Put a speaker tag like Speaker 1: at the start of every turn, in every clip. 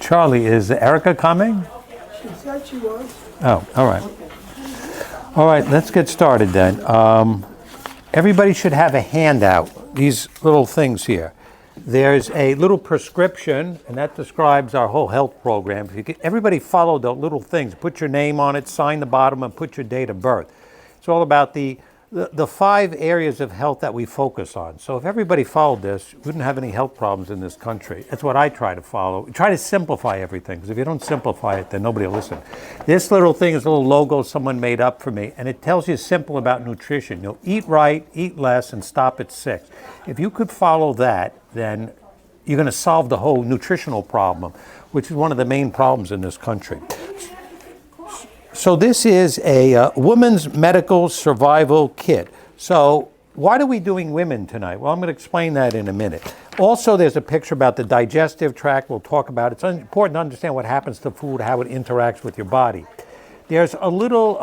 Speaker 1: Charlie, is Erica coming?
Speaker 2: She said she was.
Speaker 1: Oh, all right. All right, let's get started then. Everybody should have a handout, these little things here. There's a little prescription, and that describes our whole health program. If you get, everybody follow the little things. Put your name on it, sign the bottom, and put your date of birth. It's all about the 5 areas of health that we focus on. So if everybody followed this, we wouldn't have any health problems in this country. That's what I try to follow. Try to simplify everything, because if you don't simplify it, then nobody will listen. This little thing is a little logo someone made up for me, and it tells you simple about nutrition. You'll eat right, eat less, and stop at 6. If you could follow that, then you're going to solve the whole nutritional problem, which is one of the main problems in this country. So this is a women's medical survival kit. So why are we doing women tonight? Well, I'm going to explain that in a minute. Also, there's a picture about the digestive tract. We'll talk about it. It's important to understand what happens to food, how it interacts with your body. There's a little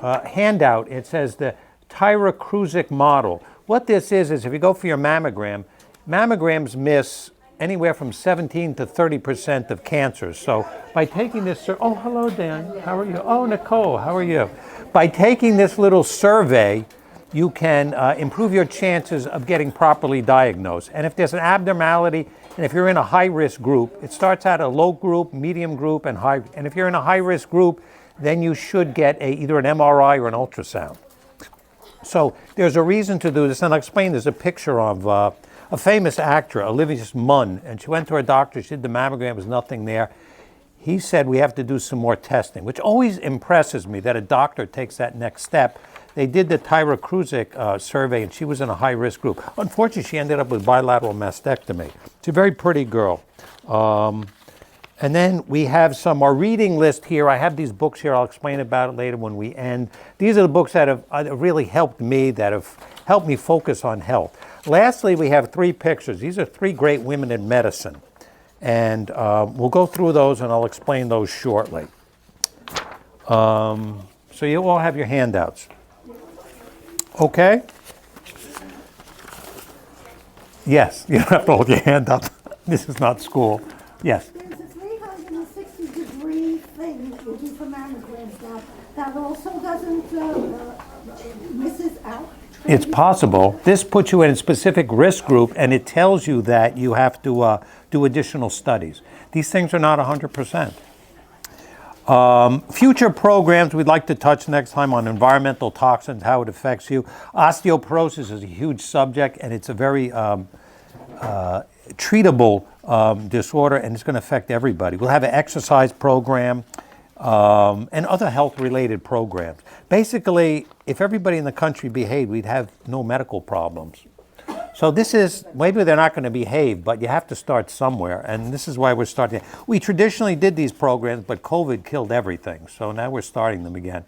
Speaker 1: handout. It says the Thyrochruzic model. What this is if you go for your mammogram, mammograms miss anywhere from 17 to 30% of cancers. So by taking this, oh, hello, Dan, how are you? Oh, Nicole, how are you? By taking this little survey, you can improve your chances of getting properly diagnosed. And if there's an abnormality, and if you're in a high-risk group, it starts out a low group, medium group, and high. And if you're in a high-risk group, then you should get either an MRI or an ultrasound. So there's a reason to do this, and I'll explain. There's a picture of a famous actor, Olivia Munn, and she went to her doctor. She did the mammogram, there was nothing there. He said we have to do some more testing, which always impresses me that a doctor takes that next step. They did the Thyrochruzic survey, and she was in a high-risk group. Unfortunately, she ended up with bilateral mastectomy. She's a very pretty girl. And then we have our reading list here. I have these books here. I'll explain about it later when we end. These are the books that have really helped me, that have helped me focus on health. Lastly, we have 3 pictures. These are 3 great women in medicine. And we'll go through those, and I'll explain those shortly. So you all have your handouts. Okay? Yes, you don't have to hold your hand up. This is not school. Yes?
Speaker 2: There's a 360-degree thing that you do for mammograms now that also doesn't misses out.
Speaker 1: It's possible. This puts you in a specific risk group, and it tells you that you have to do additional studies. These things are not 100%. Future programs we'd like to touch next time on environmental toxins, how it affects you. Osteoporosis is a huge subject, and it's a very treatable disorder, and it's going to affect everybody. We'll have an exercise program and other health-related programs. Basically, if everybody in the country behaved, we'd have no medical problems. So this is, maybe they're not going to behave, but you have to start somewhere, and this is why we're starting. We traditionally did these programs, but COVID killed everything, so now we're starting them again.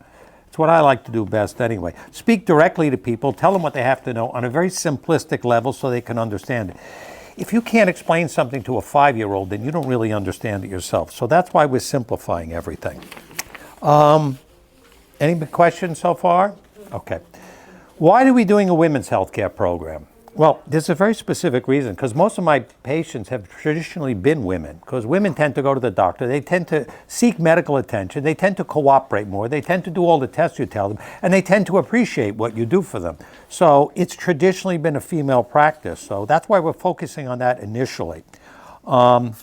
Speaker 1: It's what I like to do best anyway. Speak directly to people, tell them what they have to know on a very simplistic level so they can understand it. If you can't explain something to a 5-year-old, then you don't really understand it yourself. So that's why we're simplifying everything. Any questions so far? Okay. Why are we doing a women's healthcare program? Well, there's a very specific reason, because most of my patients have traditionally been women, because women tend to go to the doctor, they tend to seek medical attention, they tend to cooperate more, they tend to do all the tests you tell them, and they tend to appreciate what you do for them. So it's traditionally been a female practice, so that's why we're focusing on that initially. And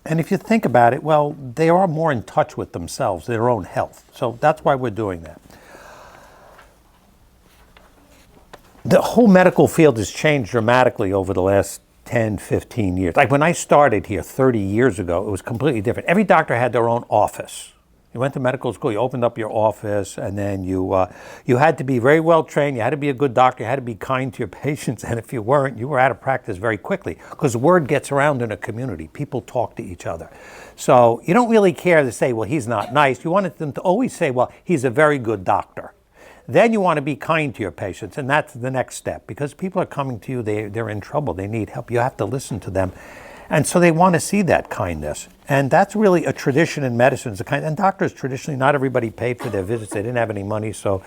Speaker 1: if you think about it, well, they are more in touch with themselves, their own health, so that's why we're doing that. The whole medical field has changed dramatically over the last 10, 15 years. Like when I started here 30 years ago, it was completely different. Every doctor had their own office. You went to medical school, you opened up your office, and then you had to be very well trained, you had to be a good doctor, you had to be kind to your patients, and if you weren't, you were out of practice very quickly, because word gets around in a community. People talk to each other. So you don't really care to say, well, he's not nice. You wanted them to always say, well, he's a very good doctor. Then you want to be kind to your patients, and that's the next step, because people are coming to you, they're in trouble, they need help. You have to listen to them. And so they want to see that kindness. And that's really a tradition in medicine. And doctors traditionally, not everybody paid for their visits. They didn't have any money, so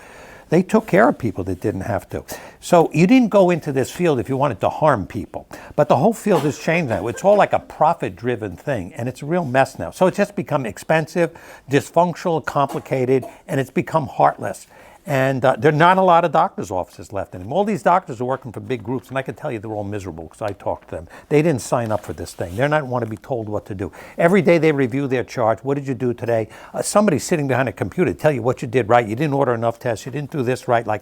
Speaker 1: They took care of people that didn't have to. So you didn't go into this field if you wanted to harm people. But the whole field has changed now. It's all like a profit-driven thing, and it's a real mess now. So it's just become expensive, dysfunctional, complicated, and it's become heartless. And there are not a lot of doctors' offices left anymore. All these doctors are working for big groups, and I can tell you they're all miserable because I talked to them. They didn't sign up for this thing. They're not want to be told what to do. Every day they review their charts. What did you do today? Somebody's sitting behind a computer to tell you what you did right. You didn't order enough tests. You didn't do this right. Like,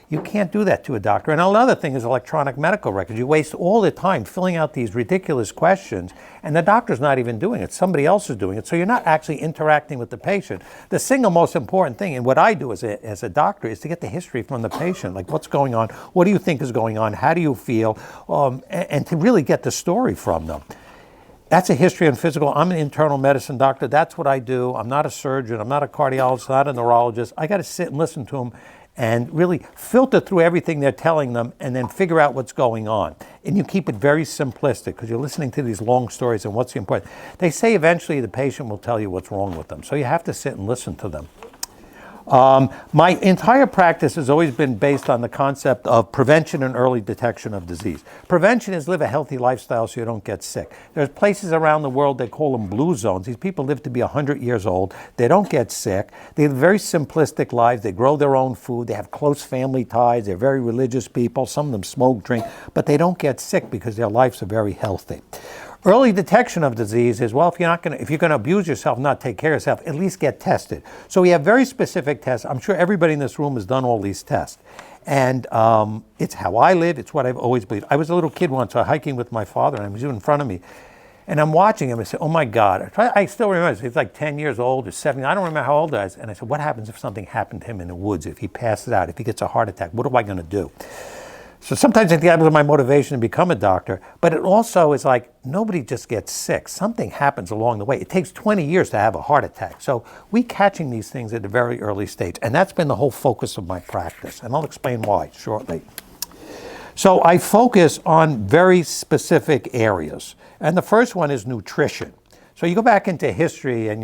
Speaker 1: you can't do that to a doctor. And another thing is electronic medical records. You waste all the time filling out these ridiculous questions, and the doctor's not even doing it. Somebody else is doing it. So you're not actually interacting with the patient. The single most important thing, and what I do as a doctor, is to get the history from the patient. Like, what's going on? What do you think is going on? How do you feel? And to really get the story from them. That's a history and physical. I'm an internal medicine doctor. That's what I do. I'm not a surgeon. I'm not a cardiologist, not a neurologist. I got to sit and listen to them and really filter through everything they're telling them and then figure out what's going on. And you keep it very simplistic because you're listening to these long stories and what's the important. They say eventually the patient will tell you what's wrong with them. So you have to sit and listen to them. My entire practice has always been based on the concept of prevention and early detection of disease. Prevention is live a healthy lifestyle so you don't get sick. There's places around the world, they call them blue zones. These people live to be 100 years old. They don't get sick. They live very simplistic lives. They grow their own food. They have close family ties. They're very religious people. Some of them smoke, drink, but they don't get sick because their lives are very healthy. Early detection of disease is, well, if you're going to abuse yourself, not take care of yourself, at least get tested. So we have very specific tests. I'm sure everybody in this room has done all these tests. And it's how I live. It's what I've always believed. I was a little kid once, hiking with my father, and he was in front of me. And I'm watching him and I said, oh my God. I still remember, he was like 10 years old or 7. I don't remember how old I was. And I said, what happens if something happened to him in the woods, if he passes out, if he gets a heart attack? What am I going to do? So sometimes I think that was my motivation to become a doctor, but it also is like nobody just gets sick. Something happens along the way. It takes 20 years to have a heart attack. So we catching these things at a very early stage, and that's been the whole focus of my practice, and I'll explain why shortly. So I focus on very specific areas, and the first one is nutrition. So you go back into history and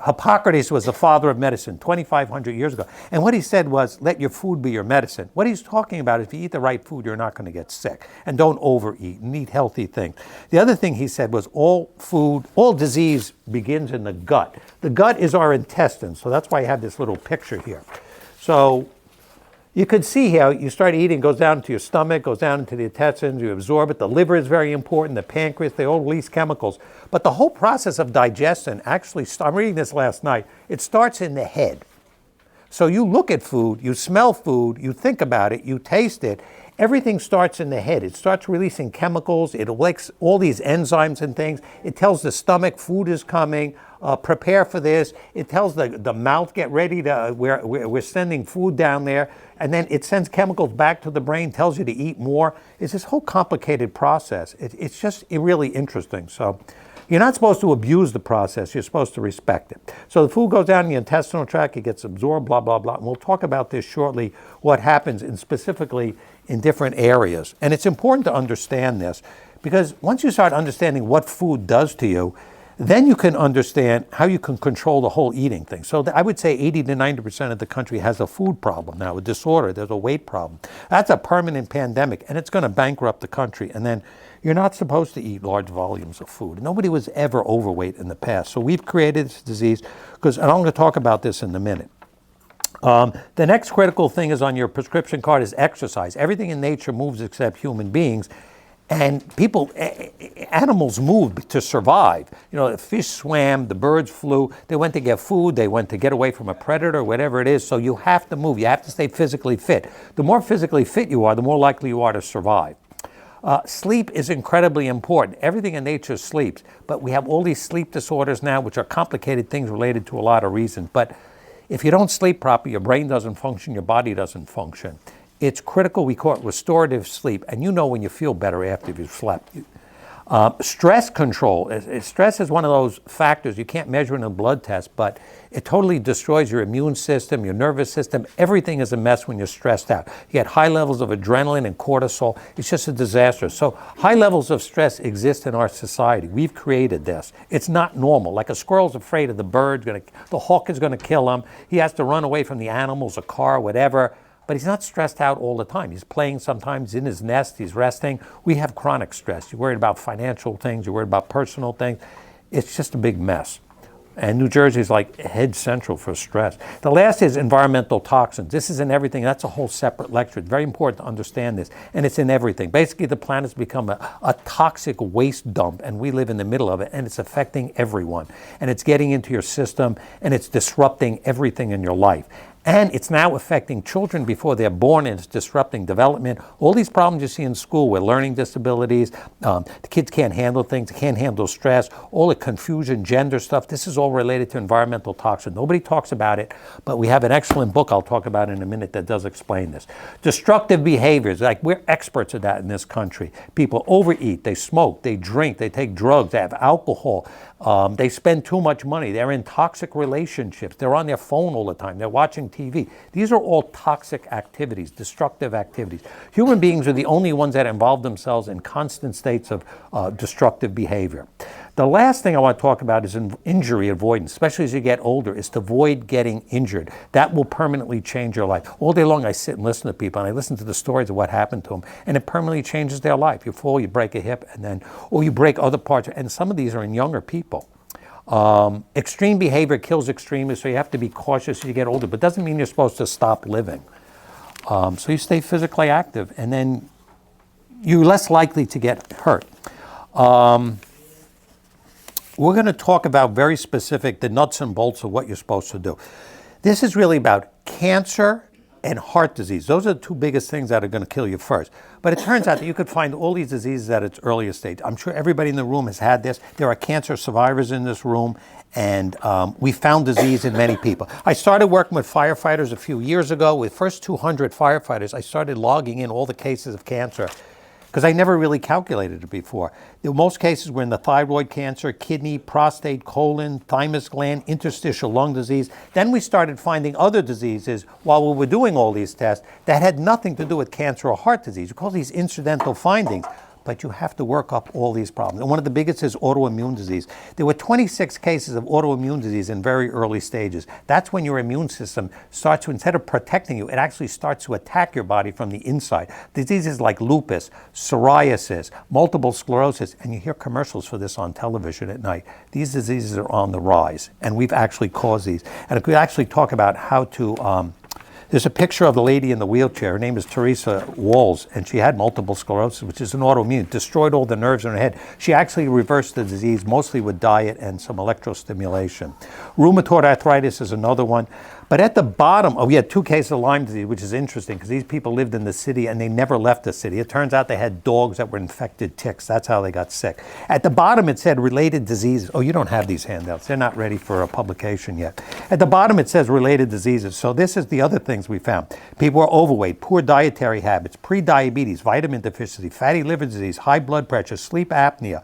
Speaker 1: Hippocrates was the father of medicine 2,500 years ago. And what he said was, let your food be your medicine. What he's talking about is if you eat the right food, you're not going to get sick. And don't overeat and eat healthy things. The other thing he said was all disease begins in the gut. The gut is our intestines. So that's why I have this little picture here. So you could see how you start eating, goes down into your stomach, goes down into the intestines, you absorb it. The liver is very important, the pancreas, they all release chemicals. But the whole process of digestion actually, I'm reading this last night, it starts in the head. So you look at food, you smell food, you think about it, you taste it. Everything starts in the head. It starts releasing chemicals. It elicits all these enzymes and things. It tells the stomach food is coming. Prepare for this. It tells the mouth, get ready to, we're sending food down there. And then it sends chemicals back to the brain, tells you to eat more. It's this whole complicated process. It's just really interesting. So you're not supposed to abuse the process. You're supposed to respect it. So the food goes down in the intestinal tract. It gets absorbed, blah, blah, blah. And we'll talk about this shortly, what happens specifically in different areas. And it's important to understand this because once you start understanding what food does to you, then you can understand how you can control the whole eating thing. So I would say 80 to 90% of the country has a food problem now, a disorder, there's a weight problem. That's a permanent pandemic, and it's going to bankrupt the country. And then you're not supposed to eat large volumes of food. Nobody was ever overweight in the past. So we've created this disease, and I'm going to talk about this in a minute. The next critical thing is on your prescription card is exercise. Everything in nature moves except human beings. And animals moved to survive. You know, the fish swam, the birds flew, they went to get food, they went to get away from a predator, whatever it is. So you have to move, you have to stay physically fit. The more physically fit you are, the more likely you are to survive. Sleep is incredibly important. Everything in nature sleeps, but we have all these sleep disorders now, which are complicated things related to a lot of reasons. But if you don't sleep properly, your brain doesn't function, your body doesn't function. It's critical. We call it restorative sleep. And you know when you feel better after you've slept. Stress control. Stress is one of those factors you can't measure in a blood test, but it totally destroys your immune system, your nervous system. Everything is a mess when you're stressed out. You get high levels of adrenaline and cortisol. It's just a disaster. So high levels of stress exist in our society. We've created this. It's not normal. Like a squirrel's afraid of the bird, the hawk is going to kill him. He has to run away from the animals, a car, whatever. but he's not stressed out all the time. He's playing sometimes in his nest, he's resting. We have chronic stress. You're worried about financial things, you're worried about personal things. It's just a big mess. And New Jersey is like head central for stress. The last is environmental toxins. This is in everything. That's a whole separate lecture. It's very important to understand this. And it's in everything. Basically, the planet's become a toxic waste dump, and we live in the middle of it, and it's affecting everyone. And it's getting into your system, and it's disrupting everything in your life. And it's now affecting children before they're born, and it's disrupting development. All these problems you see in school with learning disabilities, the kids can't handle things, they can't handle stress, all the confusion, gender stuff, this is all related to environmental toxins. Nobody talks about it, but we have an excellent book I'll talk about in a minute that does explain this. Destructive behaviors, like we're experts at that in this country. People overeat, they smoke, they drink, they take drugs, they have alcohol. They spend too much money. They're in toxic relationships. They're on their phone all the time. They're watching TV. These are all toxic activities, destructive activities. Human beings are the only ones that involve themselves in constant states of destructive behavior. The last thing I want to talk about is injury avoidance, especially as you get older, is to avoid getting injured. That will permanently change your life. All day long I sit and listen to people, and I listen to the stories of what happened to them, and it permanently changes their life. You fall, you break a hip, or you break other parts, and some of these are in younger people. Extreme behavior kills extremists, so you have to be cautious as you get older, but doesn't mean you're supposed to stop living. So you stay physically active, and then you're less likely to get hurt. We're going to talk about very specific, the nuts and bolts of what you're supposed to do. This is really about cancer and heart disease. Those are the two biggest things that are going to kill you first. But it turns out that you could find all these diseases at its earliest stage. I'm sure everybody in the room has had this. There are cancer survivors in this room, and we found disease in many people. I started working with firefighters a few years ago. With the first 200 firefighters, I started logging in all the cases of cancer, because I never really calculated it before. Most cases were in the thyroid cancer, kidney, prostate, colon, thymus gland, interstitial lung disease. Then we started finding other diseases while we were doing all these tests that had nothing to do with cancer or heart disease. We call these incidental findings, but you have to work up all these problems. And one of the biggest is autoimmune disease. There were 26 cases of autoimmune disease in very early stages. That's when your immune system starts to, instead of protecting you, it actually starts to attack your body from the inside. Diseases like lupus, psoriasis, multiple sclerosis, and you hear commercials for this on television at night. These diseases are on the rise, and we've actually caused these. And if we actually talk about how to there's a picture of the lady in the wheelchair. Her name is Teresa Walls, and she had multiple sclerosis, which is an autoimmune. It destroyed all the nerves in her head. She actually reversed the disease, mostly with diet and some electrostimulation. Rheumatoid arthritis is another one. But at the bottom, we had 2 cases of Lyme disease, which is interesting because these people lived in the city and they never left the city. It turns out they had dogs that were infected ticks. That's how they got sick. At the bottom, it said related diseases. Oh, you don't have these handouts. They're not ready for a publication yet. At the bottom, it says related diseases. So this is the other things we found. People are overweight, poor dietary habits, pre-diabetes, vitamin deficiency, fatty liver disease, high blood pressure, sleep apnea,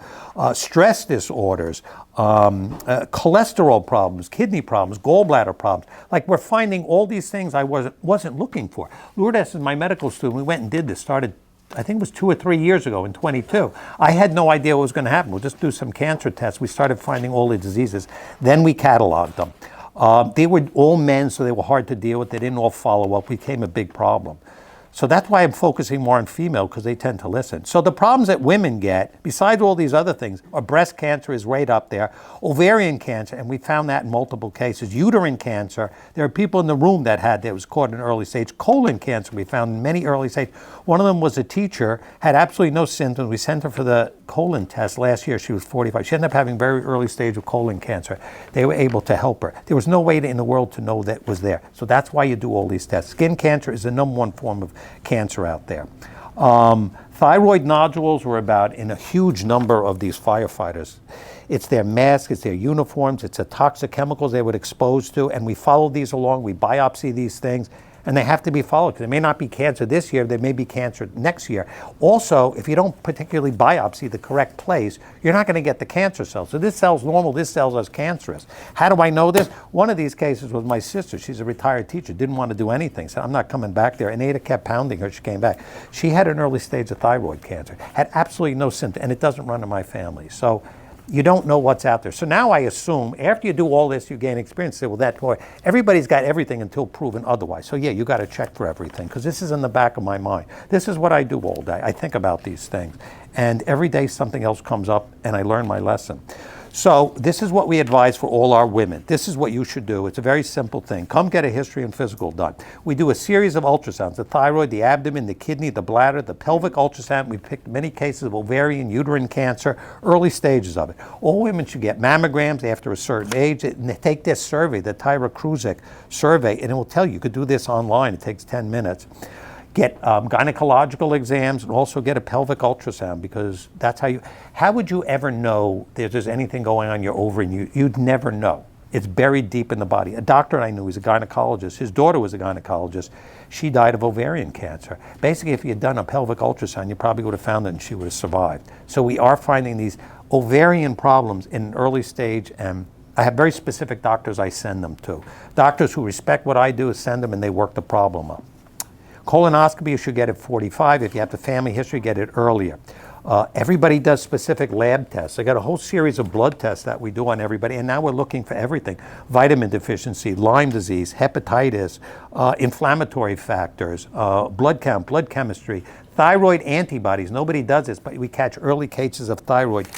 Speaker 1: stress disorders, cholesterol problems, kidney problems, gallbladder problems. Like we're finding all these things I wasn't looking for. Lourdes is my medical student. We went and did this, started I think it was 2 or 3 years ago in 22. I had no idea what was going to happen. We'll just do some cancer tests. We started finding all the diseases. Then we cataloged them. They were all men, so they were hard to deal with. They didn't all follow up. We became a big problem. So that's why I'm focusing more on female, because they tend to listen. So the problems that women get, besides all these other things, are breast cancer is right up there, ovarian cancer, and we found that in multiple cases, uterine cancer. There are people in the room that was caught in an early stage. Colon cancer we found in many early stages. One of them was a teacher, had absolutely no symptoms. We sent her for the colon test last year. She was 45. She ended up having very early stage of colon cancer. They were able to help her. There was no way in the world to know that was there. So that's why you do all these tests. Skin cancer is the #1 form of cancer out there. Thyroid nodules were about in a huge number of these firefighters. It's their masks, it's their uniforms, it's the toxic chemicals they were exposed to, and we follow these along, we biopsy these things, and they have to be followed. There may not be cancer this year, there may be cancer next year. Also, if you don't particularly biopsy the correct place, you're not going to get the cancer cells. So this cell's normal, this cell's is cancerous. How do I know this? One of these cases was my sister. She's a retired teacher, didn't want to do anything, said, I'm not coming back there. And Ada kept pounding her, she came back. She had an early stage of thyroid cancer, had absolutely no symptom, and it doesn't run in my family. So You don't know what's out there. So now I assume after you do all this, you gain experience. Say, well, that's why everybody's got everything until proven otherwise. So yeah, you got to check for everything because this is in the back of my mind. This is what I do all day. I think about these things. And every day something else comes up and I learn my lesson. So this is what we advise for all our women. This is what you should do. It's a very simple thing. Come get a history and physical done. We do a series of ultrasounds, the thyroid, the abdomen, the kidney, the bladder, the pelvic ultrasound. We picked many cases of ovarian, uterine cancer, early stages of it. All women should get mammograms after a certain age. And they take this survey, the Tyrer-Kruzik survey, and it will tell you. You could do this online. It takes 10 minutes. Get gynecological exams and also get a pelvic ultrasound because that's how would you ever know if there's anything going on in your ovary? You'd never know. It's buried deep in the body. A doctor I knew was a gynecologist. His daughter was a gynecologist. She died of ovarian cancer. Basically, if you had done a pelvic ultrasound, you probably would have found it and she would have survived. So we are finding these ovarian problems in an early stage, and I have very specific doctors I send them to. Doctors who respect what I do, send them and they work the problem up. Colonoscopy, you should get at 45. If you have the family history, get it earlier. Everybody does specific lab tests. I got a whole series of blood tests that we do on everybody, and now we're looking for everything. Vitamin deficiency, Lyme disease, hepatitis, inflammatory factors, blood count, blood chemistry, thyroid antibodies. Nobody does this, but we catch early cases of thyroid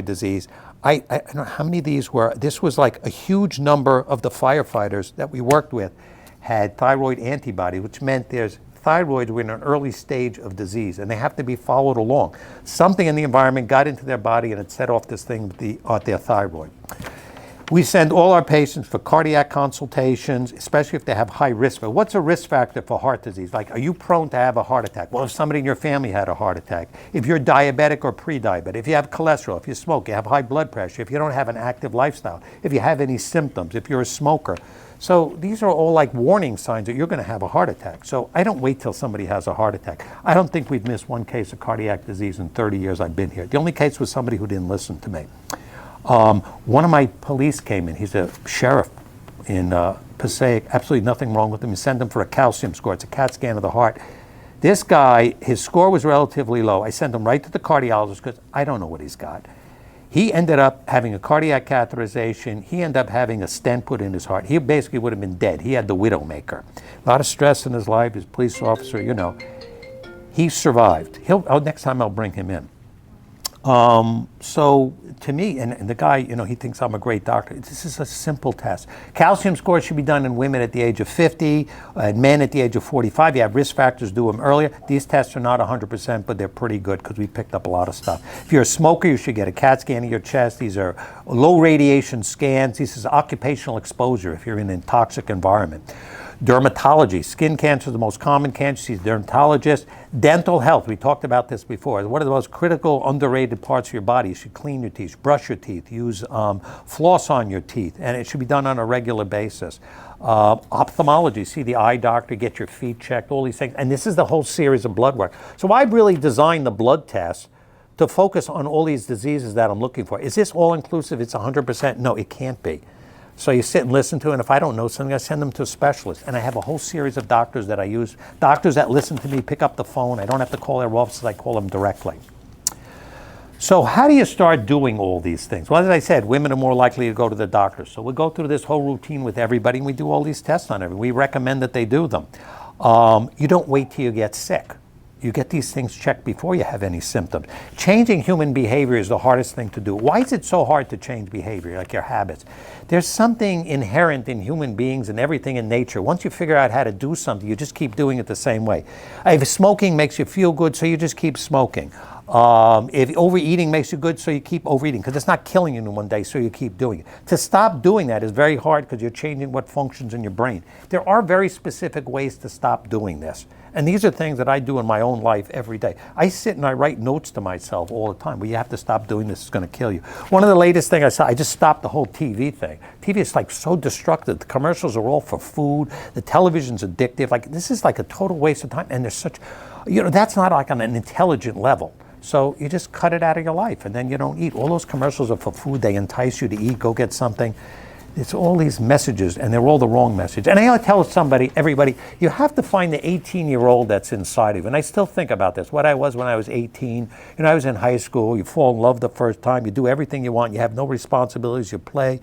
Speaker 1: disease. I don't know how many of these were. This was like a huge number of the firefighters that we worked with had thyroid antibody, which meant there's thyroids were in an early stage of disease and they have to be followed along. Something in the environment got into their body and it set off this thing with their thyroid. We send all our patients for cardiac consultations, especially if they have high risk. But what's a risk factor for heart disease? Like, are you prone to have a heart attack? Well, if somebody in your family had a heart attack, if you're diabetic or pre-diabetic, if you have cholesterol, if you smoke, you have high blood pressure, if you don't have an active lifestyle, if you have any symptoms, if you're a smoker. So these are all like warning signs that you're going to have a heart attack. So I don't wait till somebody has a heart attack. I don't think we've missed one case of cardiac disease in 30 years I've been here. The only case was somebody who didn't listen to me. One of my police came in. He's a sheriff in Passaic. Absolutely nothing wrong with him. You send him for a calcium score. It's a CAT scan of the heart. This guy, his score was relatively low. I sent him right to the cardiologist because I don't know what he's got. He ended up having a cardiac catheterization. He ended up having a stent put in his heart. He basically would have been dead. He had the widowmaker. A lot of stress in his life. His police officer, you know. He survived. Next time I'll bring him in. So to me, and the guy, you know, he thinks I'm a great doctor. This is a simple test. Calcium score should be done in women at the age of 50, and men at the age of 45. You have risk factors, do them earlier. These tests are not 100%, but they're pretty good because we picked up a lot of stuff. If you're a smoker, you should get a CAT scan of your chest. These are low radiation scans. This is occupational exposure if you're in a toxic environment. Dermatology, skin cancer is the most common cancer. She's a dermatologist. Dental health, we talked about this before. One of the most critical, underrated parts of your body. You should clean your teeth, brush your teeth, use floss on your teeth, and it should be done on a regular basis. Ophthalmology, see the eye doctor, get your feet checked, all these things. And this is the whole series of blood work. So I've really designed the blood test to focus on all these diseases that I'm looking for. Is this all-inclusive? It's 100%? No, it can't be. So you sit and listen to it, and if I don't know something, I send them to a specialist. And I have a whole series of doctors that I use. Doctors that listen to me, pick up the phone. I don't have to call their offices, I call them directly. So how do you start doing all these things? Well, as I said, women are more likely to go to the doctor. So we go through this whole routine with everybody, and we do all these tests on everyone. We recommend that they do them. You don't wait till you get sick. You get these things checked before you have any symptoms. Changing human behavior is the hardest thing to do. Why is it so hard to change behavior, like your habits? There's something inherent in human beings and everything in nature. Once you figure out how to do something, you just keep doing it the same way. If smoking makes you feel good, so you just keep smoking. If overeating makes you good, so you keep overeating, because it's not killing you in one day, so you keep doing it. To stop doing that is very hard because you're changing what functions in your brain. There are very specific ways to stop doing this. And these are things that I do in my own life every day. I sit and I write notes to myself all the time. Well, you have to stop doing this, it's going to kill you. One of the latest things I saw, I just stopped the whole TV thing. TV is like so destructive. The commercials are all for food. The television's addictive. Like, this is like a total waste of time. And there's such, you know, that's not like on an intelligent level. So you just cut it out of your life and then you don't eat. All those commercials are for food. They entice you to eat, go get something. It's all these messages, and they're all the wrong message. And I tell everybody, you have to find the 18-year-old that's inside of you. And I still think about this, what I was when I was 18. I was in high school. You fall in love the first time. You do everything you want. You have no responsibilities. You play.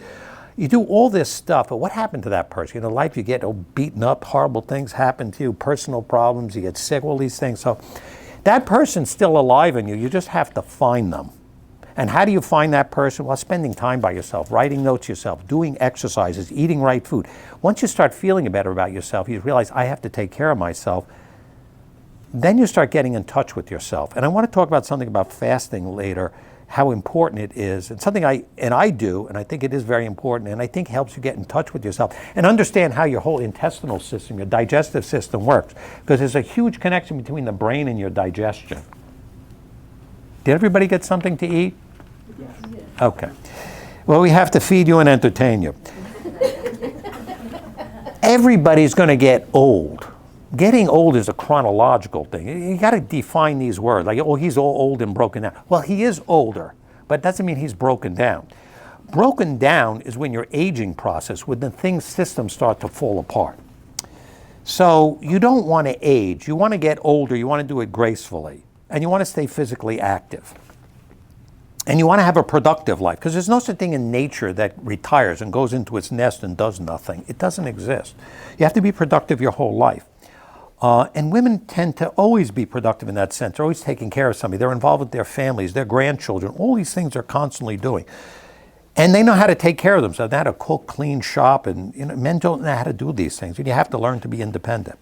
Speaker 1: You do all this stuff. But what happened to that person? In life, you get beaten up. Horrible things happen to you. Personal problems. You get sick. All these things. So that person's still alive in you. You just have to find them. And how do you find that person? Well, spending time by yourself, writing notes yourself, doing exercises, eating right food. Once you start feeling better about yourself, you realize I have to take care of myself. Then you start getting in touch with yourself. And I want to talk about something about fasting later, how important it is, and something I do, and I think it is very important, and I think helps you get in touch with yourself and understand how your whole intestinal system, your digestive system works. Because there's a huge connection between the brain and your digestion. Did everybody get something to eat? Okay. Well, we have to feed you and entertain you. Everybody's going to get old. Getting old is a chronological thing. You got to define these words. Like, oh, he's all old and broken down. Well, he is older, but it doesn't mean he's broken down. Broken down is when your aging process, when the systems start to fall apart. So you don't want to age. You want to get older. You want to do it gracefully. And you want to stay physically active. And you want to have a productive life, because there's no such thing in nature that retires and goes into its nest and does nothing. It doesn't exist. You have to be productive your whole life. And women tend to always be productive in that sense. They're always taking care of somebody. They're involved with their families, their grandchildren. All these things they're constantly doing. And they know how to take care of themselves. They know how to cook, clean, shop. And men don't know how to do these things. And you have to learn to be independent.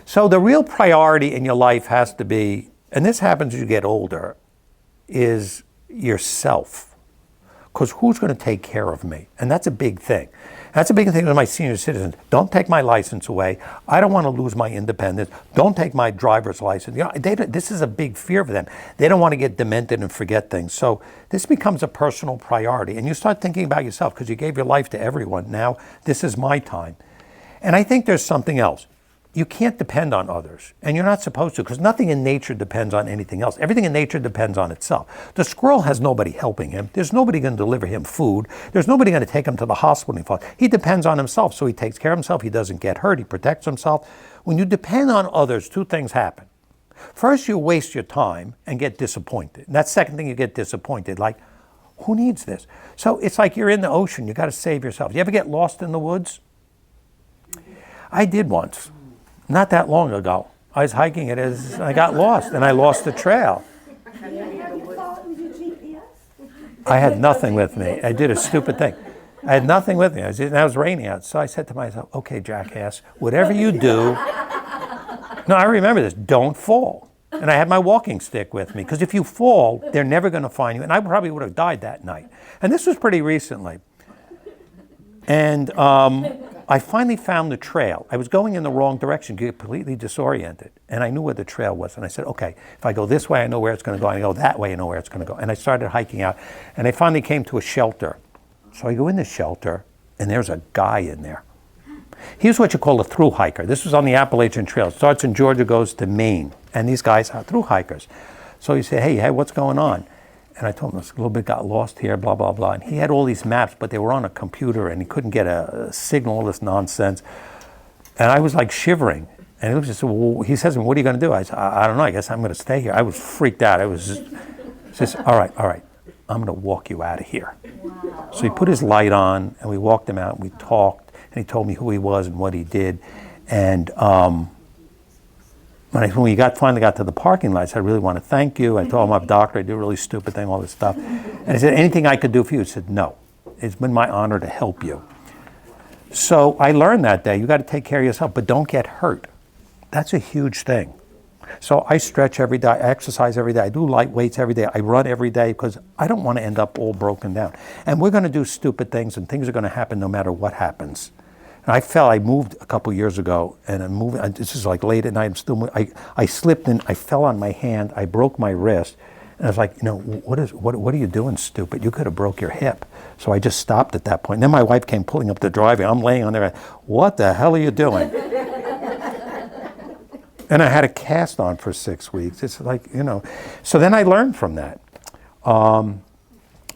Speaker 1: So the real priority in your life has to be, and this happens as you get older, is yourself. Because who's going to take care of me? And that's a big thing. That's a big thing with my senior citizens. Don't take my license away. I don't want to lose my independence. Don't take my driver's license. This is a big fear for them. They don't want to get demented and forget things. So this becomes a personal priority. And you start thinking about yourself, because you gave your life to everyone. Now, this is my time. And I think there's something else. You can't depend on others, and you're not supposed to, because nothing in nature depends on anything else. Everything in nature depends on itself. The squirrel has nobody helping him. There's nobody going to deliver him food. There's nobody going to take him to the hospital when he falls. He depends on himself, so he takes care of himself. He doesn't get hurt. He protects himself. When you depend on others, two things happen. First, you waste your time and get disappointed. And that second thing, you get disappointed, like, who needs this? So it's like you're in the ocean. You got to save yourself. You ever get lost in the woods? I did once. Not that long ago. I was hiking it as I got lost, and I lost the trail. I had nothing with me. I did a stupid thing. I had nothing with me. It was raining out. So I said to myself, okay, jackass, whatever you do. No, I remember this. Don't fall. And I had my walking stick with me, because if you fall, they're never going to find you. And I probably would have died that night. And this was pretty recently. And I finally found the trail. I was going in the wrong direction, completely disoriented. And I knew where the trail was. And I said, okay, if I go this way, I know where it's going to go. I go that way, I know where it's going to go. And I started hiking out. And I finally came to a shelter. So I go in the shelter, and there's a guy in there. He's what you call a through hiker. This was on the Appalachian Trail. It starts in Georgia, goes to Maine. And these guys are through hikers. So he said, hey, what's going on? And I told him, a little bit got lost here, blah, blah, blah. And he had all these maps, but they were on a computer, and he couldn't get a signal, all this nonsense. And I was like shivering. And he was just, well, he says, what are you going to do? I said, I don't know, I guess I'm going to stay here. I was freaked out. I was just all right, I'm going to walk you out of here. Wow. So he put his light on, and we walked him out, and we talked, and he told me who he was and what he did. And when we finally got to the parking lot, I said, I really want to thank you. I told him I'm a doctor, I do a really stupid thing, all this stuff. And I said, anything I could do for you? He said, no. It's been my honor to help you. So I learned that day, you got to take care of yourself, but don't get hurt. That's a huge thing. So I stretch every day, I exercise every day, I do light weights every day, I run every day, because I don't want to end up all broken down. And we're going to do stupid things, and things are going to happen no matter what happens. And I moved a couple years ago, and I'm moving, this is like late at night, I'm still moving. I slipped and I fell on my hand, I broke my wrist, and I was like, what are you doing, stupid? You could have broke your hip. So I just stopped at that point. And then my wife came pulling up the driveway, I'm laying on there, what the hell are you doing? And I had a cast on for 6 weeks. It's like, so then I learned from that.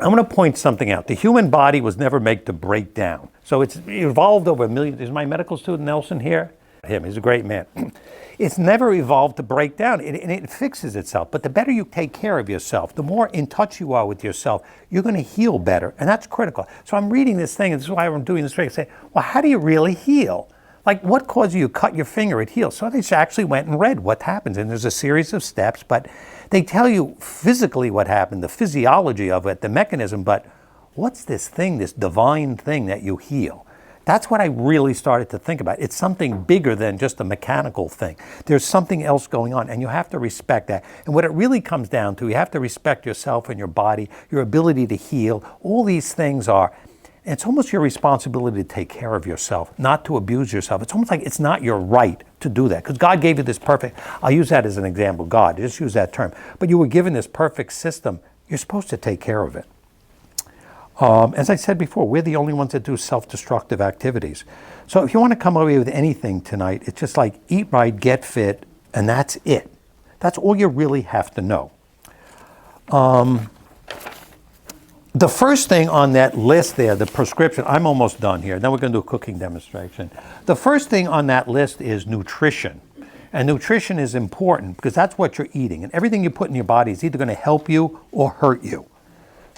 Speaker 1: I'm going to point something out. The human body was never made to break down. So it's evolved over millions. Is my medical student Nelson here? Him, he's a great man. It's never evolved to break down, and it fixes itself. But the better you take care of yourself, the more in touch you are with yourself, you're going to heal better, and that's critical. So I'm reading this thing, and this is why I'm doing this break. I say, well, how do you really heal? Like, what causes you to cut your finger? It heals. So they actually went and read what happens, and there's a series of steps, but they tell you physically what happened, the physiology of it, the mechanism, but what's this thing, this divine thing that you heal? That's what I really started to think about. It's something bigger than just a mechanical thing. There's something else going on, and you have to respect that. And what it really comes down to, you have to respect yourself and your body, your ability to heal. All these things are, it's almost your responsibility to take care of yourself, not to abuse yourself. It's almost like it's not your right to do that, because God gave you this perfect, I'll use that as an example, God, just use that term. But you were given this perfect system. You're supposed to take care of it. As I said before, we're the only ones that do self-destructive activities. So if you want to come away with anything tonight, it's just like eat right, get fit, and that's it. That's all you really have to know. The first thing on that list there, the prescription, I'm almost done here. Then we're going to do a cooking demonstration. The first thing on that list is nutrition. And nutrition is important because that's what you're eating. And everything you put in your body is either going to help you or hurt you.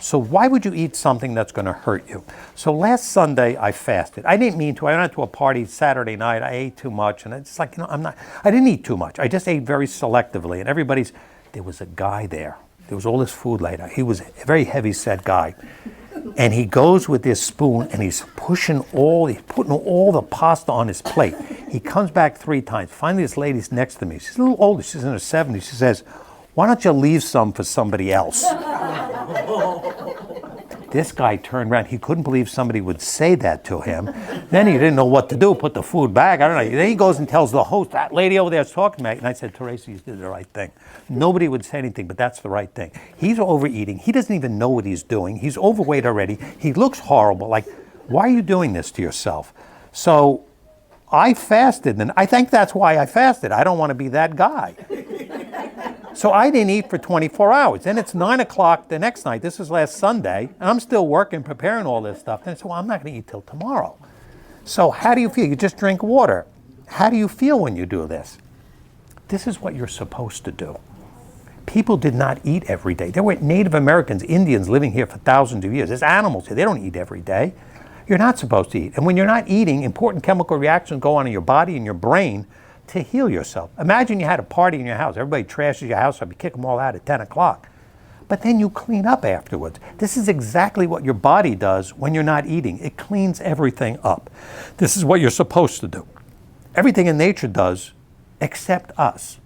Speaker 1: So why would you eat something that's going to hurt you? So last Sunday I fasted. I didn't mean to. I went to a party Saturday night. I ate too much, and it's like, I didn't eat too much. I just ate very selectively. And there was a guy there. There was all this food later. He was a very heavy-set guy. And he goes with this spoon and he's putting all the pasta on his plate. He comes back 3 times. Finally, this lady's next to me. She's a little older. She's in her 70s. She says, "Why don't you leave some for somebody else?" This guy turned around. He couldn't believe somebody would say that to him. Then he didn't know what to do, put the food back. I don't know. Then he goes and tells the host, "That lady over there is talking to me." And I said, "Teresa, you did the right thing." Nobody would say anything, but that's the right thing. He's overeating. He doesn't even know what he's doing. He's overweight already. He looks horrible. Like, why are you doing this to yourself? So I fasted, and I think that's why I fasted. I don't want to be that guy. So I didn't eat for 24 hours. Then it's 9 o'clock the next night. This is last Sunday. And I'm still working, preparing all this stuff. And I said, well, I'm not going to eat till tomorrow. So how do you feel? You just drink water. How do you feel when you do this? This is what you're supposed to do. People did not eat every day. There were Native Americans, Indians living here for thousands of years. There's animals here. They don't eat every day. You're not supposed to eat. And when you're not eating, important chemical reactions go on in your body and your brain to heal yourself. Imagine you had a party in your house. Everybody trashes your house up. You kick them all out at 10 o'clock. But then you clean up afterwards. This is exactly what your body does when you're not eating. It cleans everything up. This is what you're supposed to do. Everything in nature does except us.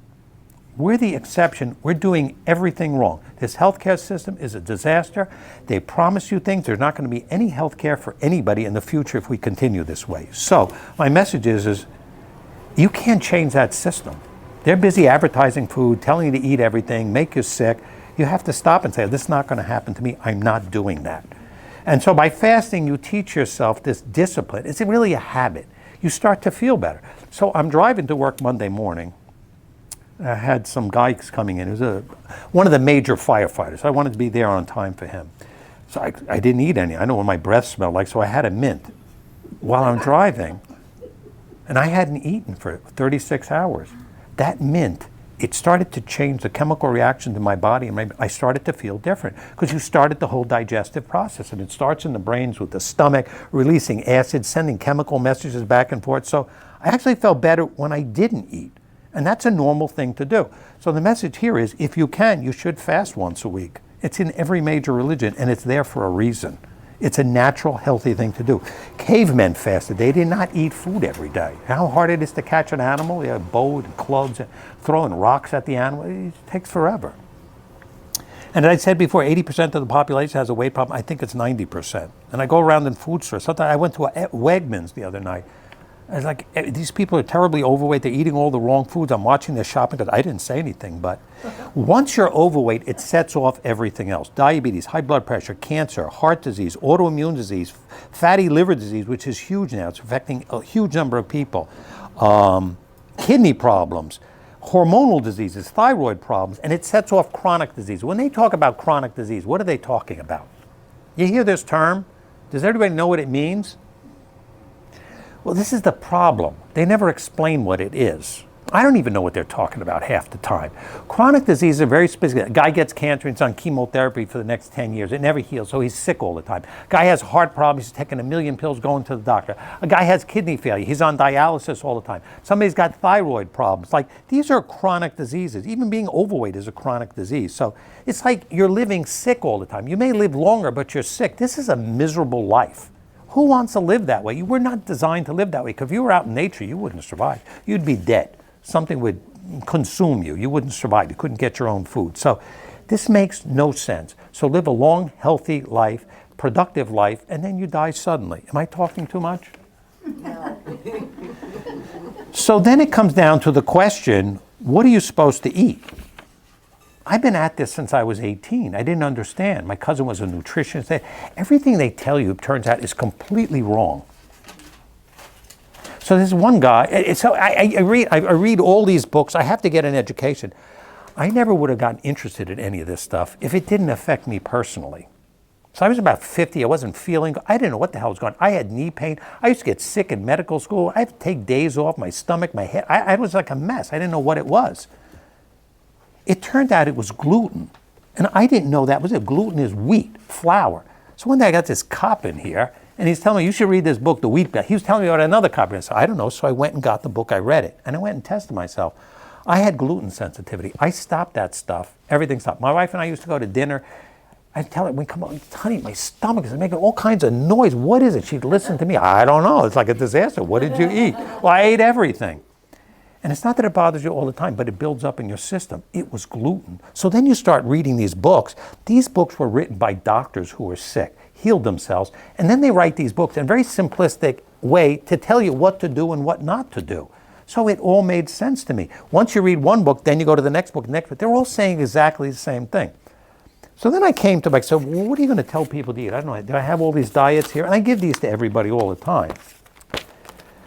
Speaker 1: We're the exception. We're doing everything wrong. This healthcare system is a disaster. They promise you things. There's not going to be any healthcare for anybody in the future if we continue this way. So my message is you can't change that system. They're busy advertising food, telling you to eat everything, make you sick. You have to stop and say, this is not going to happen to me. I'm not doing that. And so by fasting, you teach yourself this discipline. It's really a habit. You start to feel better. So I'm driving to work Monday morning. I had some guys coming in. He was one of the major firefighters. I wanted to be there on time for him. So I didn't eat any. I know what my breath smelled like, so I had a mint while I'm driving. And I hadn't eaten for 36 hours. That mint, it started to change the chemical reaction to my body, and I started to feel different because you started the whole digestive process. And it starts in the brains with the stomach, releasing acid, sending chemical messages back and forth. So I actually felt better when I didn't eat. And that's a normal thing to do. So the message here is, if you can, you should fast once a week. It's in every major religion, and it's there for a reason. It's a natural, healthy thing to do. Cavemen fasted. They did not eat food every day. How hard it is to catch an animal. They have bow and clubs, and throwing rocks at the animal. It takes forever. And as I said before, 80% of the population has a weight problem. I think it's 90%. And I go around in food stores. Sometimes I went to a Wegmans the other night. I was like, these people are terribly overweight. They're eating all the wrong foods. I'm watching their shopping because I didn't say anything. But once you're overweight, it sets off everything else. Diabetes, high blood pressure, cancer, heart disease, autoimmune disease, fatty liver disease, which is huge now. It's affecting a huge number of people. Kidney problems, hormonal diseases, thyroid problems, and it sets off chronic disease. When they talk about chronic disease, what are they talking about? You hear this term? Does everybody know what it means? Well, this is the problem. They never explain what it is. I don't even know what they're talking about half the time. Chronic diseases are very specific. A guy gets cancer and he's on chemotherapy for the next 10 years. It never heals, so he's sick all the time. A guy has heart problems, he's taking 1,000,000 pills, going to the doctor. A guy has kidney failure, he's on dialysis all the time. Somebody's got thyroid problems. Like, these are chronic diseases. Even being overweight is a chronic disease. So it's like you're living sick all the time. You may live longer, but you're sick. This is a miserable life. Who wants to live that way? You were not designed to live that way, because if you were out in nature, you wouldn't survive. You'd be dead. Something would consume you. You wouldn't survive. You couldn't get your own food. So this makes no sense. So live a long, healthy life, productive life, and then you die suddenly. Am I talking too much?
Speaker 3: No.
Speaker 1: So then it comes down to the question, what are you supposed to eat? I've been at this since I was 18. I didn't understand. My cousin was a nutritionist. Everything they tell you, it turns out, is completely wrong. So there's one guy, so I read all these books. I have to get an education. I never would have gotten interested in any of this stuff if it didn't affect me personally. So I was about 50, I wasn't feeling, I didn't know what the hell was going on. I had knee pain. I used to get sick in medical school. I had to take days off, my stomach, my head. I was like a mess. I didn't know what it was. It turned out it was gluten. And I didn't know that was it. Gluten is wheat, flour. So one day I got this cop in here, and he's telling me, you should read this book, The Wheat Bat. He was telling me about another cop. And I said, I don't know. So I went and got the book. I read it. And I went and tested myself. I had gluten sensitivity. I stopped that stuff. Everything stopped. My wife and I used to go to dinner. I'd tell her, we come on, honey, my stomach is making all kinds of noise. What is it? She'd listen to me. I don't know. It's like a disaster. What did you eat? Well, I ate everything. And it's not that it bothers you all the time, but it builds up in your system. It was gluten. So then you start reading these books. These books were written by doctors who were sick, healed themselves, and then they write these books in a very simplistic way to tell you what to do and what not to do. So it all made sense to me. Once you read one book, then you go to the next book, they're all saying exactly the same thing. So then I came to so what are you going to tell people to eat? I don't know. Do I have all these diets here? And I give these to everybody all the time.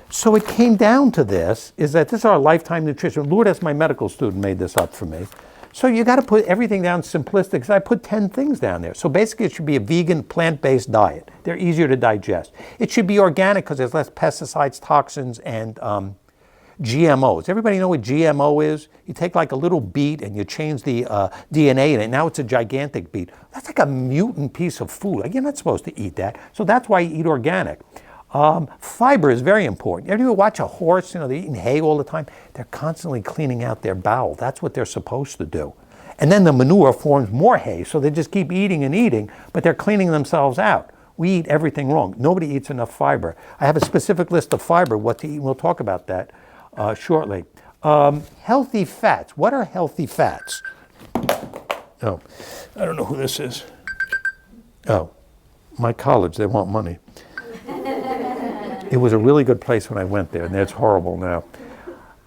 Speaker 1: So it came down to this, is that this is our lifetime nutrition. Lourdes, my medical student, made this up for me. So you got to put everything down simplistic, because I put 10 things down there. So basically it should be a vegan, plant-based diet. They're easier to digest. It should be organic because there's less pesticides, toxins, and GMOs. Everybody know what GMO is? You take like a little beet and you change the DNA in it. Now it's a gigantic beet. That's like a mutant piece of food. Like, you're not supposed to eat that. So that's why you eat organic. Fiber is very important. You ever watch a horse, they're eating hay all the time? They're constantly cleaning out their bowel. That's what they're supposed to do. And then the manure forms more hay, so they just keep eating and eating, but they're cleaning themselves out. We eat everything wrong. Nobody eats enough fiber. I have a specific list of fiber, what to eat, and we'll talk about that shortly. Healthy fats. What are healthy fats? Oh, I don't know who this is. Oh, my college, they want money. It was a really good place when I went there, and it's horrible now.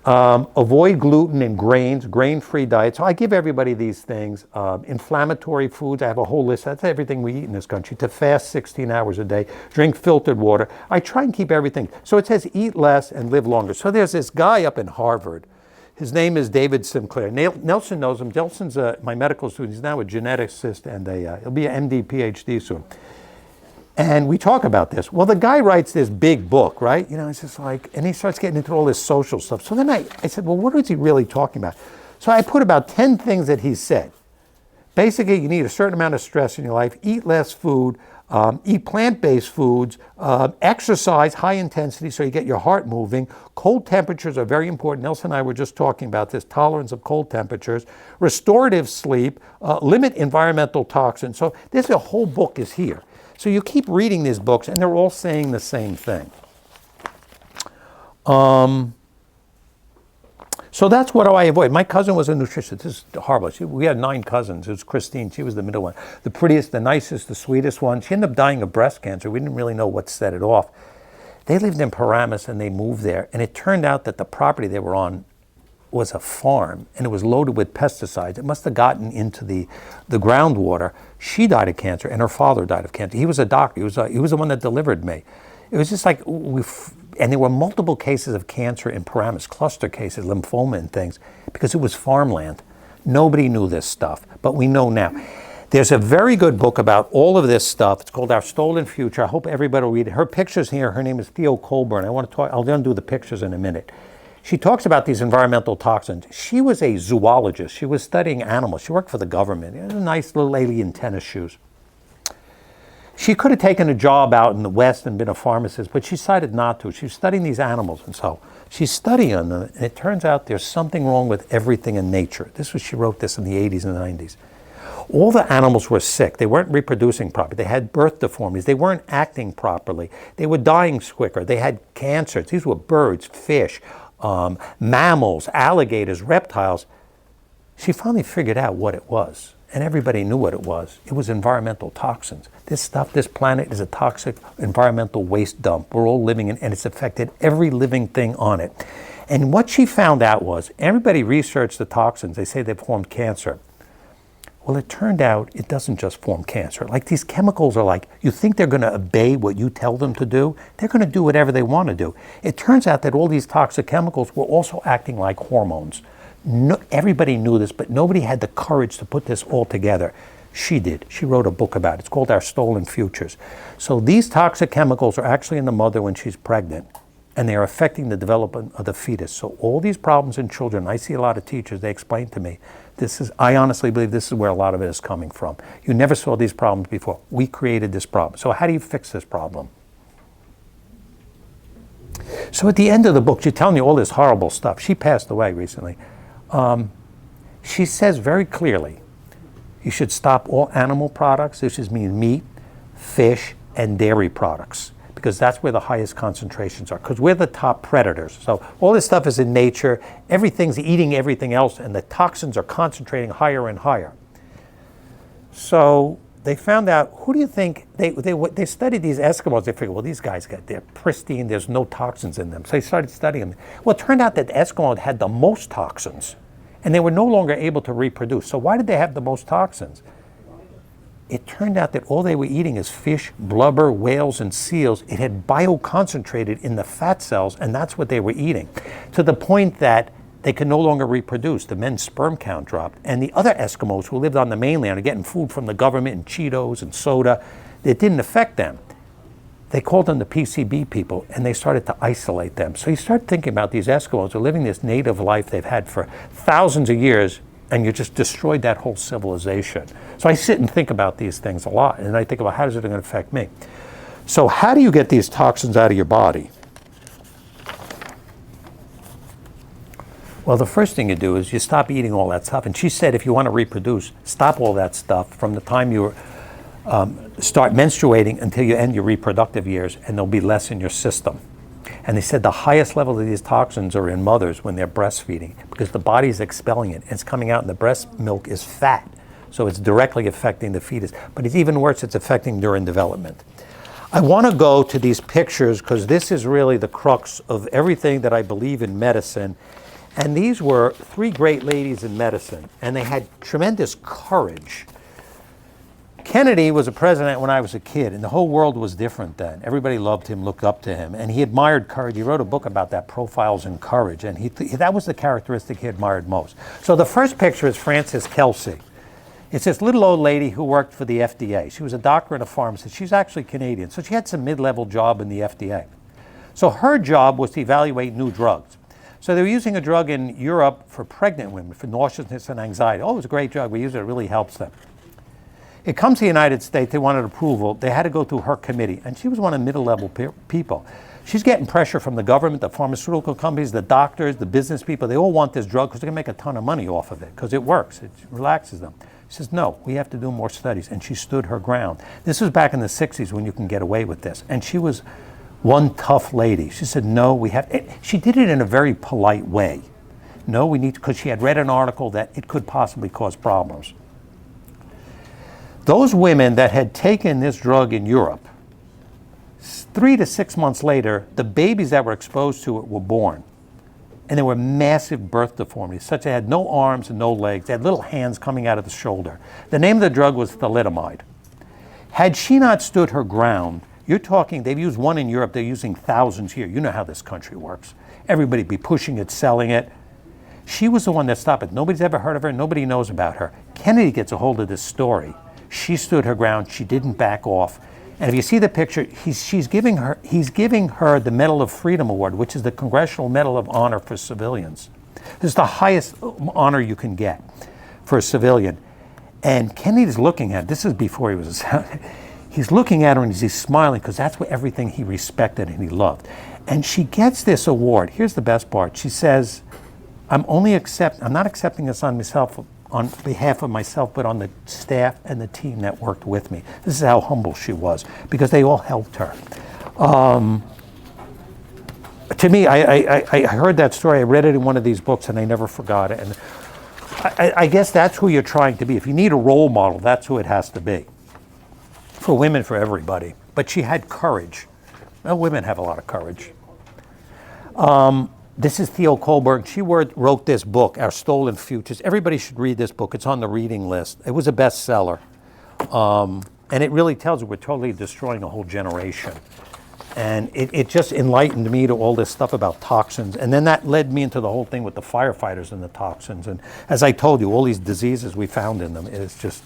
Speaker 1: Avoid gluten and grains, grain-free diet. So I give everybody these things. Inflammatory foods, I have a whole list. That's everything we eat in this country. To fast 16 hours a day, drink filtered water. I try and keep everything. So it says eat less and live longer. So there's this guy up in Harvard. His name is David Sinclair. Nelson knows him. Nelson's my medical student. He's now a geneticist, and he'll be an MD, PhD soon. And we talk about this. Well, the guy writes this big book, right? It's just like, and he starts getting into all this social stuff. So then I said, well, what is he really talking about? So I put about 10 things that he said. Basically, you need a certain amount of stress in your life, eat less food, eat plant-based foods, exercise high intensity so you get your heart moving. Cold temperatures are very important. Nelson and I were just talking about this, tolerance of cold temperatures. Restorative sleep, limit environmental toxins. So this whole book is here. So you keep reading these books, and they're all saying the same thing. So that's what I avoid. My cousin was a nutritionist. This is horrible. We had 9 cousins. It was Christine. She was the middle one. The prettiest, the nicest, the sweetest one. She ended up dying of breast cancer. We didn't really know what set it off. They lived in Paramus, and they moved there. And it turned out that the property they were on was a farm, and it was loaded with pesticides. It must have gotten into the groundwater. She died of cancer, and her father died of cancer. He was a doctor. He was the one that delivered me. It was just like, and there were multiple cases of cancer in Paramus, cluster cases, lymphoma and things, because it was farmland. Nobody knew this stuff, but we know now. There's a very good book about all of this stuff. It's called Our Stolen Future. I hope everybody will read it. Her picture's here. Her name is Theo Colburn. I'll undo the pictures in a minute. She talks about these environmental toxins. She was a zoologist. She was studying animals. She worked for the government. She had a nice little lady in tennis shoes. She could have taken a job out in the West and been a pharmacist, but she decided not to. She was studying these animals, and so she's studying them, and it turns out there's something wrong with everything in nature. She wrote this in the 80s and the 90s. All the animals were sick. They weren't reproducing properly. They had birth deformities. They weren't acting properly. They were dying quicker. They had cancers. These were birds, fish, mammals, alligators, reptiles. She finally figured out what it was, and everybody knew what it was. It was environmental toxins. This stuff, this planet is a toxic environmental waste dump. We're all living in, and it's affected every living thing on it. And what she found out was, everybody researched the toxins. They say they formed cancer. Well, it turned out it doesn't just form cancer. Like, these chemicals are like, you think they're going to obey what you tell them to do? They're going to do whatever they want to do. It turns out that all these toxic chemicals were also acting like hormones. Everybody knew this, but nobody had the courage to put this all together. She did. She wrote a book about it. It's called Our Stolen Futures. So these toxic chemicals are actually in the mother when she's pregnant, and they are affecting the development of the fetus. So all these problems in children, I see a lot of teachers, they explain to me, I honestly believe this is where a lot of it is coming from. You never saw these problems before. We created this problem. So how do you fix this problem? So at the end of the book, she's telling you all this horrible stuff. She passed away recently. She says very clearly, you should stop all animal products. This just means meat, fish, and dairy products, because that's where the highest concentrations are, because we're the top predators. So all this stuff is in nature, everything's eating everything else, and the toxins are concentrating higher and higher. So they found out, who do you think, they studied these Eskimos. They figured, well, these guys they're pristine, there's no toxins in them. So they started studying them. Well, it turned out that the Eskimos had the most toxins, and they were no longer able to reproduce. So why did they have the most toxins? It turned out that all they were eating is fish, blubber, whales, and seals. It had bioconcentrated in the fat cells, and that's what they were eating, to the point that they could no longer reproduce. The men's sperm count dropped. And the other Eskimos who lived on the mainland are getting food from the government and Cheetos and soda. It didn't affect them. They called them the PCB people, and they started to isolate them. So you start thinking about these Eskimos who are living this native life they've had for thousands of years, and you just destroyed that whole civilization. So I sit and think about these things a lot, and I think about, how is it going to affect me? So how do you get these toxins out of your body? Well, the first thing you do is you stop eating all that stuff. And she said, if you want to reproduce, stop all that stuff from the time you start menstruating until you end your reproductive years, and there'll be less in your system. And they said the highest level of these toxins are in mothers when they're breastfeeding, because the body's expelling it, and it's coming out, and the breast milk is fat. So it's directly affecting the fetus. But it's even worse, it's affecting during development. I want to go to these pictures, because this is really the crux of everything that I believe in medicine. And these were three great ladies in medicine, and they had tremendous courage. Kennedy was a president when I was a kid, and the whole world was different then. Everybody loved him, looked up to him, and he admired courage. He wrote a book about that, Profiles in Courage, and that was the characteristic he admired most. So the first picture is Frances Kelsey. It's this little old lady who worked for the FDA. She was a doctor and a pharmacist. She's actually Canadian, so she had some mid-level job in the FDA. So her job was to evaluate new drugs. So they were using a drug in Europe for pregnant women, for nauseousness and anxiety. Oh, it was a great drug. We use it. It really helps them. It comes to the United States. They wanted approval. They had to go through her committee. And she was one of the middle-level people. She's getting pressure from the government, the pharmaceutical companies, the doctors, the business people. They all want this drug because they can make a ton of money off of it, because it works. It relaxes them. She says, no, we have to do more studies. And she stood her ground. This was back in the 60s when you can get away with this. And she was one tough lady. She said, no, we have, she did it in a very polite way. No, we need to, because she had read an article that it could possibly cause problems. Those women that had taken this drug in Europe, 3 to 6 months later, the babies that were exposed to it were born. And there were massive birth deformities, such they had no arms and no legs. They had little hands coming out of the shoulder. The name of the drug was thalidomide. Had she not stood her ground, you're talking, they've used one in Europe, they're using thousands here. You know how this country works. Everybody be pushing it, selling it. She was the one that stopped it. Nobody's ever heard of her. Nobody knows about her. Kennedy gets a hold of this story. She stood her ground. She didn't back off. And if you see the picture, he's giving her the Medal of Freedom Award, which is the Congressional Medal of Honor for civilians. This is the highest honor you can get for a civilian. And Kennedy's looking at, this is before he was, he's looking at her and he's smiling because that's what everything he respected and he loved. And she gets this award. Here's the best part. She says, I'm not accepting this on myself, on behalf of myself, but on the staff and the team that worked with me. This is how humble she was, because they all helped her. To me, I heard that story, I read it in one of these books, and I never forgot it. And I guess that's who you're trying to be. If you need a role model, that's who it has to be. For women, for everybody. But she had courage. Well, women have a lot of courage. This is Theo Kohlberg. She wrote this book, Our Stolen Futures. Everybody should read this book. It's on the reading list. It was a bestseller. And it really tells you we're totally destroying a whole generation. And it just enlightened me to all this stuff about toxins. And then that led me into the whole thing with the firefighters and the toxins. And as I told you, all these diseases we found in them, it's just,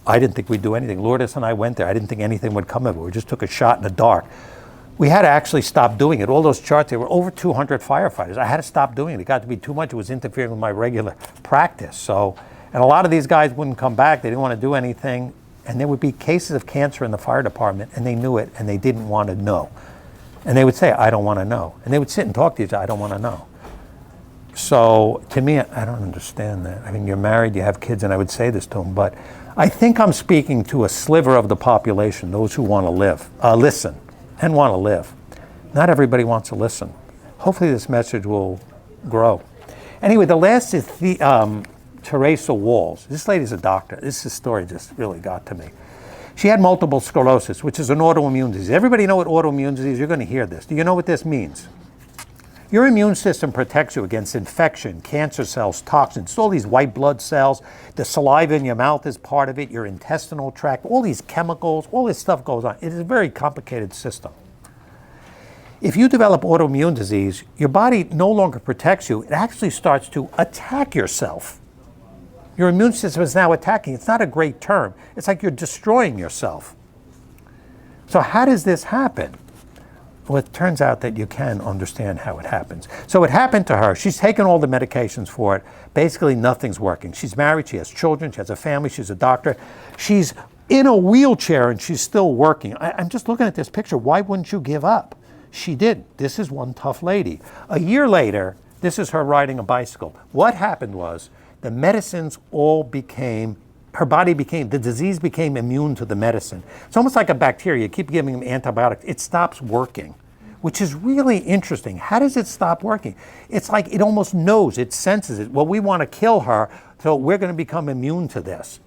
Speaker 1: I didn't think we'd do anything. Lourdes and I went there. I didn't think anything would come of it. We just took a shot in the dark. We had to actually stop doing it. All those charts, there were over 200 firefighters. I had to stop doing it. It got to be too much. It was interfering with my regular practice. So, and a lot of these guys wouldn't come back. They didn't want to do anything. And there would be cases of cancer in the fire department, and they knew it, and they didn't want to know. And they would say, I don't want to know. And they would sit and talk to each other, I don't want to know. So to me, I don't understand that. I mean, you're married, you have kids, and I would say this to them, but I think I'm speaking to a sliver of the population, those who want to listen and want to live. Not everybody wants to listen. Hopefully this message will grow. Anyway, the last is Teresa Walls. This lady's a doctor. This story just really got to me. She had multiple sclerosis, which is an autoimmune disease. Everybody know what autoimmune disease is? You're going to hear this. Do you know what this means? Your immune system protects you against infection, cancer cells, toxins, all these white blood cells. The saliva in your mouth is part of it, your intestinal tract, all these chemicals, all this stuff goes on. It is a very complicated system. If you develop autoimmune disease, your body no longer protects you. It actually starts to attack yourself. Your immune system is now attacking. It's not a great term. It's like you're destroying yourself. So how does this happen? Well, it turns out that you can understand how it happens. So it happened to her. She's taken all the medications for it. Basically, nothing's working. She's married. She has children. She has a family. She's a doctor. She's in a wheelchair, and she's still working. I'm just looking at this picture. Why wouldn't you give up? She did. This is one tough lady. A year later, this is her riding a bicycle. What happened was the medicines all became, the disease became immune to the medicine. It's almost like a bacteria. You keep giving them antibiotics. It stops working, which is really interesting. How does it stop working? It's like it almost knows, it senses it. Well, we want to kill her, so we're going to become immune to this.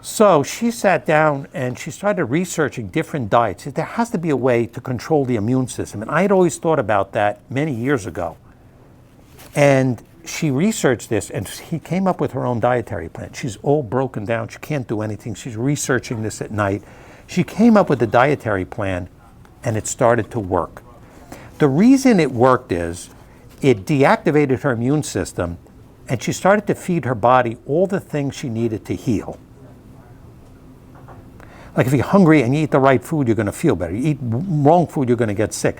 Speaker 1: So she sat down and she started researching different diets. There has to be a way to control the immune system. And I had always thought about that many years ago. And she researched this and he came up with her own dietary plan. She's all broken down. She can't do anything. She's researching this at night. She came up with a dietary plan and it started to work. The reason it worked is it deactivated her immune system and she started to feed her body all the things she needed to heal. Like if you're hungry and you eat the right food, you're going to feel better. You eat wrong food, you're going to get sick.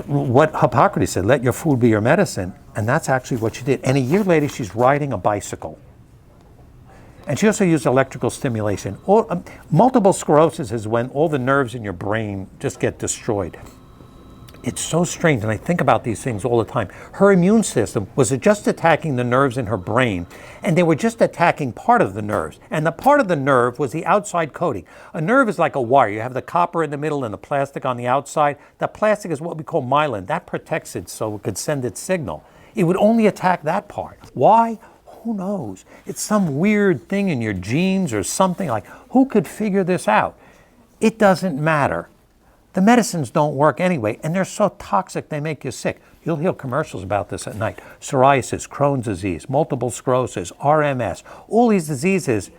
Speaker 1: What Hippocrates said, let your food be your medicine, and that's actually what she did. And a year later, she's riding a bicycle. And she also used electrical stimulation. Multiple sclerosis is when all the nerves in your brain just get destroyed. It's so strange, and I think about these things all the time. Her immune system was just attacking the nerves in her brain, and they were just attacking part of the nerves. And the part of the nerve was the outside coating. A nerve is like a wire. You have the copper in the middle and the plastic on the outside. The plastic is what we call myelin. That protects it so it could send its signal. It would only attack that part. Why? Who knows? It's some weird thing in your genes or something. Like, who could figure this out? It doesn't matter. The medicines don't work anyway, and they're so toxic they make you sick. You'll hear commercials about this at night. Psoriasis, Crohn's disease, multiple sclerosis, RMS, all these diseases,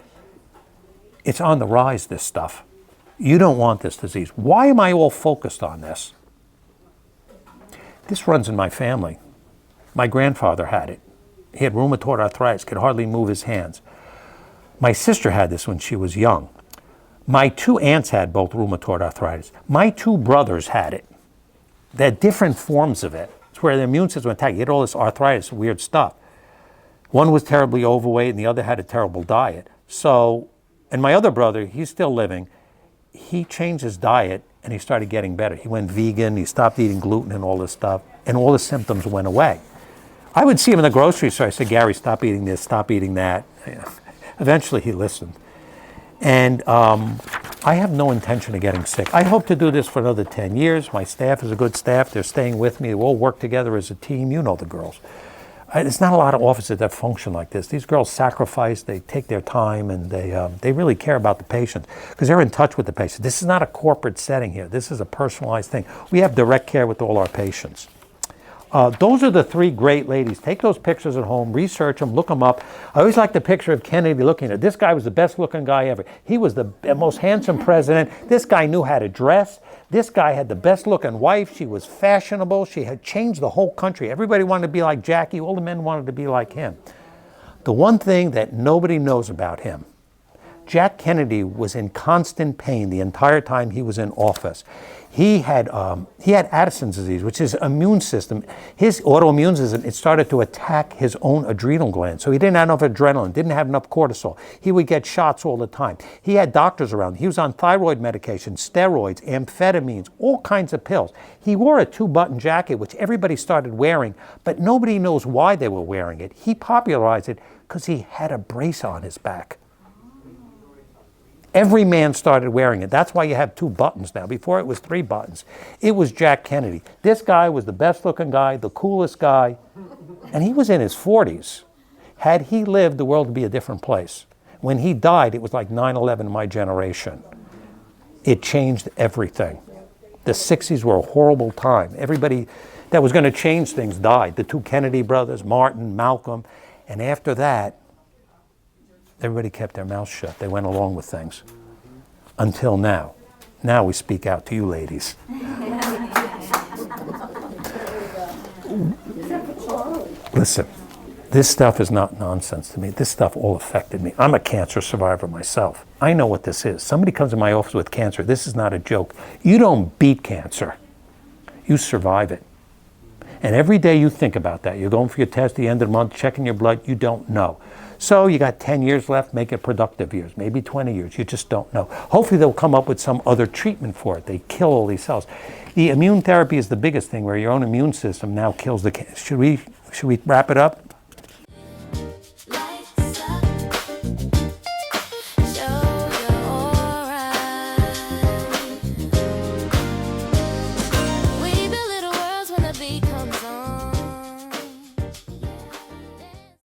Speaker 1: it's on the rise, this stuff. You don't want this disease. Why am I all focused on this? This runs in my family. My grandfather had it. He had rheumatoid arthritis, could hardly move his hands. My sister had this when she was young. My 2 aunts had both rheumatoid arthritis. My 2 brothers had it. They had different forms of it. It's where the immune system attacked. You get all this arthritis, weird stuff. One was terribly overweight and the other had a terrible diet. So, and my other brother, he's still living, he changed his diet and he started getting better. He went vegan, he stopped eating gluten and all this stuff, and all the symptoms went away. I would see him in the grocery store. I said, Gary, stop eating this, stop eating that. Eventually he listened. And I have no intention of getting sick. I hope to do this for another 10 years. My staff is a good staff. They're staying with me. We all work together as a team. You know the girls. There's not a lot of offices that function like this. These girls sacrifice, they take their time, and they really care about the patients because they're in touch with the patient. This is not a corporate setting here. This is a personalized thing. We have direct care with all our patients. Those are the 3 great ladies. Take those pictures at home, research them, look them up. I always like the picture of Kennedy looking at it. This guy was the best looking guy ever. He was the most handsome president. This guy knew how to dress. This guy had the best looking wife. She was fashionable. She had changed the whole country. Everybody wanted to be like Jackie. All the men wanted to be like him. The one thing that nobody knows about him, Jack Kennedy was in constant pain the entire time he was in office. He had Addison's disease, which is immune system. His autoimmune system, it started to attack his own adrenal gland. So he didn't have enough adrenaline, didn't have enough cortisol. He would get shots all the time. He had doctors around. He was on thyroid medication, steroids, amphetamines, all kinds of pills. He wore a 2-button jacket, which everybody started wearing, but nobody knows why they were wearing it. He popularized it because he had a brace on his back. Every man started wearing it. That's why you have 2 buttons now. Before it was 3 buttons. It was Jack Kennedy. This guy was the best looking guy, the coolest guy, and he was in his 40s. Had he lived, the world would be a different place. When he died, it was like 9/11 in my generation. It changed everything. The 60s were a horrible time. Everybody that was going to change things died. The 2 Kennedy brothers, Martin, Malcolm, and after that, everybody kept their mouths shut. They went along with things. Until now. Now we speak out to you ladies. Listen, this stuff is not nonsense to me. This stuff all affected me. I'm a cancer survivor myself. I know what this is. Somebody comes in my office with cancer. This is not a joke. You don't beat cancer. You survive it. And every day you think about that. You're going for your test at the end of the month, checking your blood. You don't know. So you got 10 years left, make it productive years, maybe 20 years. You just don't know. Hopefully they'll come up with some other treatment for it. They kill all these cells. The immune therapy is the biggest thing where your own immune system now kills the cancer. Should we wrap it up?